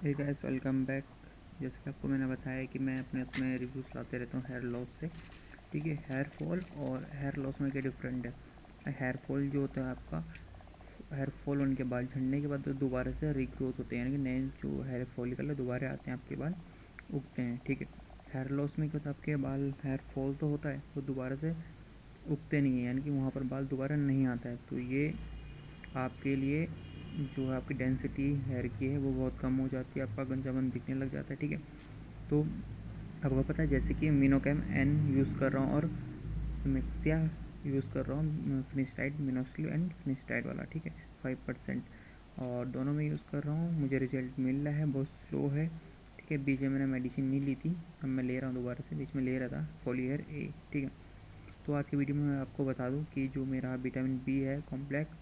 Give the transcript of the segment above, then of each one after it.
Hey guys, welcome back. जैसे कि आपको मैंने बताया कि मैं अपने उसमें रिव्यूज़ लाते रहता हूँ हेयर लॉस से। ठीक है, हेयर फॉल और हेयर लॉस में क्या डिफरेंट है। हेयर फॉल जो होता है आपका, हेयर फॉल होने के बाद झड़ने के बाद तो दोबारा से रीग्रोथ होते हैं, यानी कि नए जो हेयर फॉलिकल है दोबारा आते हैं, आपके बाल उगते हैं। ठीक है, हेयर लॉस में क्या होता है, आपके बाल हेयर फॉल तो होता है, वो दोबारा से उगते नहीं है, यानी कि वहाँ पर बाल दोबारा नहीं आता है। तो ये आपके लिए जो है आपकी डेंसिटी हेयर की है वो बहुत कम हो जाती है, आपका गंजापन दिखने लग जाता है। ठीक है, तो आपको पता है जैसे कि मिनोकैम एन यूज़ कर रहा हूँ और मिक्सिया यूज़ कर रहा हूँ, फिनिस्टाइड मिनोक्सिल एंड फिनिस्टाइड वाला। ठीक है, 5%, और दोनों में यूज़ कर रहा हूँ, मुझे रिजल्ट मिल रहा है, बहुत स्लो है। ठीक है, बीच में मैंने मेडिसिन नहीं ली थी, अब मैं ले रहा हूँ दोबारा से, बीच में ले रहा था फॉलीहेयर ए। ठीक है, तो आज की वीडियो में मैं आपको बता दूँ कि जो मेरा विटामिन बी है कॉम्प्लेक्स,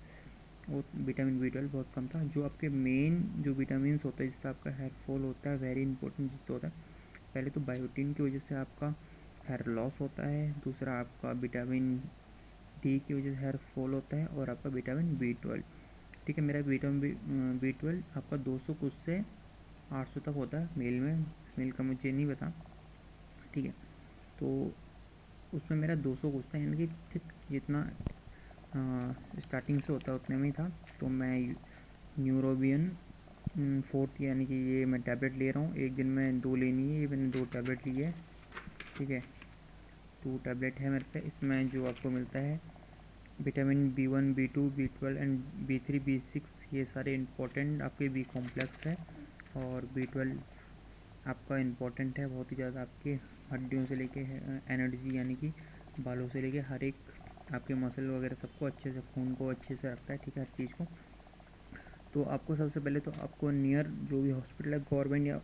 और विटामिन B12 बहुत कम था। जो आपके मेन जो विटामिन होते हैं जिससे आपका हेयर फॉल होता है, वेरी इंपॉर्टेंट जिससे होता है, पहले तो बायोटीन की वजह से आपका हेयर लॉस होता है, दूसरा आपका विटामिन डी की वजह से हेयर फॉल होता है, और आपका विटामिन B12। ठीक है, मेरा विटामिन B12 आपका 200 कुछ से 800 तक होता है मेल में, मेल का मुझे नहीं पता। ठीक है, तो उसमें मेरा 200 कुछ था, यानी कि ठीक जितना स्टार्टिंग से होता है उतने में ही था। तो मैं न्यूरोबियन फोर्थ, यानी कि ये मैं टैबलेट ले रहा हूँ, एक दिन में 2 लेनी है, ये मैंने 2 टैबलेट ली है। ठीक है, 2 टैबलेट है मेरे पे। इसमें जो आपको मिलता है vitamin B1, B2, B12 and B3, B6, ये सारे इंपॉर्टेंट आपके बी कॉम्प्लेक्स है, और B12 आपका इम्पोर्टेंट है बहुत ही ज़्यादा, आपके हड्डियों से लेके एनर्जी, यानी कि बालों से लेके हर एक आपके मसल वगैरह सबको अच्छे से, खून को अच्छे से रखता है। ठीक है, हर चीज़ को। तो आपको सबसे पहले तो आपको नियर जो भी हॉस्पिटल है, गवर्नमेंट या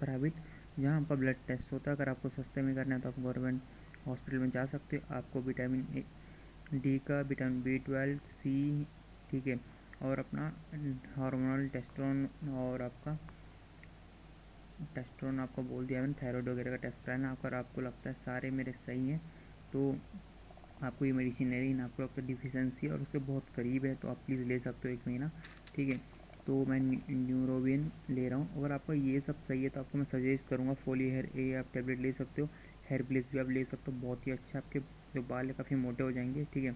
प्राइवेट, जहाँ आपका ब्लड टेस्ट होता है, अगर आपको सस्ते में करना है तो आप गवर्नमेंट हॉस्पिटल में जा सकते हो। आपको विटामिन डी का, विटामिन B12, सी, ठीक है, और अपना हार्मोनल टेस्टोन, और आपका टेस्टोन आपको बोल दिया मैंने, थायराइड वगैरह का टेस्ट कराना। अगर आपको लगता है सारे मेरे सही हैं तो आपको ये मेडिसिन ले लेकिन आपको लगता है डिफिशेंसी और उससे बहुत करीब है तो आप प्लीज़ ले सकते हो 1 महीना। ठीक है, तो मैं न्यूरोबियन ले रहा हूँ। अगर आपका ये सब सही है तो आपको मैं सजेस्ट करूँगा फोली हेयर ए, आप टैबलेट ले सकते हो। हेयर ब्लिस भी आप ले सकते हो, बहुत ही अच्छा, आपके जो बाल है काफ़ी मोटे हो जाएंगे। ठीक है,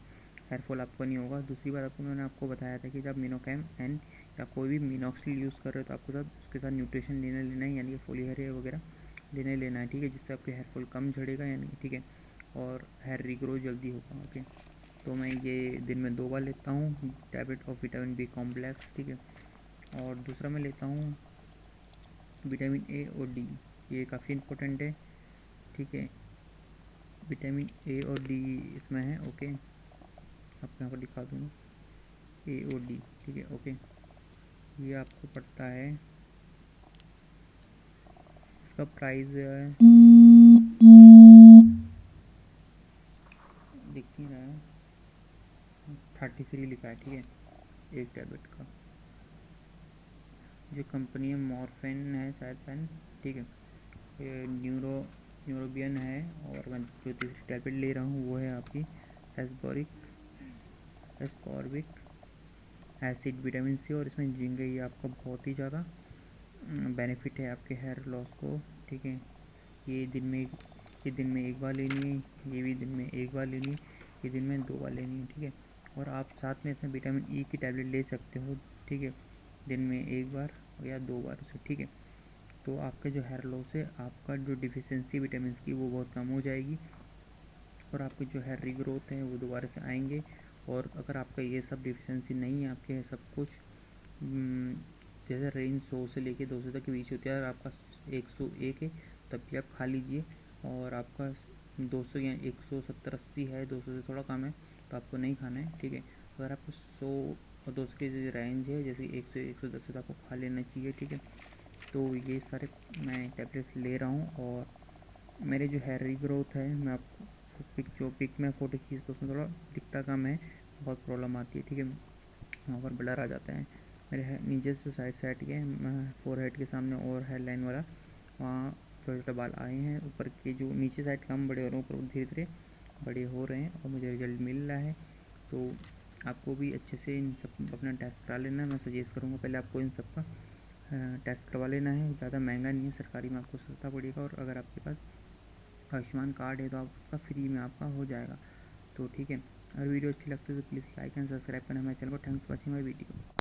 हेयर फॉल आपको नहीं होगा। दूसरी बात, मैंने आपको बताया था कि जब मिनोकैम एन या कोई भी मिनॉक्सिल यूज़ कर रहे हो तो आपको साथ उसके साथ न्यूट्रिशन लेना है, यानी कि फोली हेयर वगैरह लेना है। ठीक है, जिससे आपके हेयर फॉल कम झड़ेगा, यानी ठीक है, और हेयर रिग्रो जल्दी होगा। ओके, तो मैं ये दिन में 2 बार लेता हूँ tablet of vitamin B complex. ठीक है, और दूसरा मैं लेता हूँ विटामिन ए और डी, ये काफ़ी इम्पोर्टेंट है। ठीक है, विटामिन ए और डी इसमें है। ओके, आपको यहाँ पर दिखा दूँगा ए और डी। ठीक है, ओके, ये आपको पड़ता है, इसका प्राइस दिख नहीं रहा है, 33 लिखा है। ठीक है, एक टैबलेट का। जो कंपनी है मॉर्फिन है शायद पेन। ठीक है, ये न्यूरोबियन है, और मैं जो तीसरी टैबलेट ले रहा हूँ वो है आपकी एस्कॉर्बिक एसिड विटामिन सी, और इसमें जिंक है। ये आपका बहुत ही ज़्यादा बेनिफिट है आपके हेयर लॉस को। ठीक है, ये दिन में ये दिन में 1 बार लेनी है, ये भी दिन में 1 बार लेनी है, ये दिन में 2 बार लेनी है। ठीक है, और आप साथ में इसमें विटामिन ई की टैबलेट ले सकते हो। ठीक है, दिन में 1 बार या 2 बार से। ठीक है, तो आपका जो हेयर लॉस है, आपका जो डिफिशियंसी विटामिन की वो बहुत कम हो जाएगी, और आपके जो हेयर रीग्रोथ है वो दोबारा से आएंगे। और अगर आपका ये सब डिफिशियंसी नहीं है, आपके सब कुछ जैसे रेंज 100 से लेके 200 तक के बीच होती है, अगर आपका 101 है तब भी आप खा लीजिए, और आपका 200 या 170-80 है, 200 से थोड़ा कम है तो आपको नहीं खाना है। ठीक है, अगर आपको 100 और 200 की रेंज है, जैसे 100 से 110 है, तो आपको खा लेना चाहिए। ठीक है, तो ये सारे मैं टैबलेट्स ले रहा हूँ, और मेरे जो हेयर रीग्रोथ है, मैं आपको पिक में फ़ोटो खींच तो उसमें थोड़ा दिखता कम है, बहुत प्रॉब्लम आती है। ठीक है, वहाँ पर ब्लर आ जाता है। मेरे नीचे से साइड के फोर हेड के सामने और हेयर लाइन वाला, वहाँ छोटे छोटे बाल आए हैं, ऊपर के जो नीचे साइड कम बड़े हो रहे हैं, ऊपर धीरे धीरे बड़े हो रहे हैं, और मुझे रिजल्ट मिल रहा है। तो आपको भी अच्छे से इन सब अपना टेस्ट करा लेना है। मैं सजेस्ट करूँगा पहले आपको इन सब का टेस्ट करवा लेना है, ज़्यादा महंगा नहीं है, सरकारी में आपको सस्ता पड़ेगा। और अगर आपके पास आयुष्मान कार्ड है तो आप उसका फ्री में आपका हो जाएगा। तो ठीक है, अगर वीडियो अच्छी लगती है तो प्लीज़ लाइक एंड सब्सक्राइब करना हमारे चैनल को। Thanks for watching my video.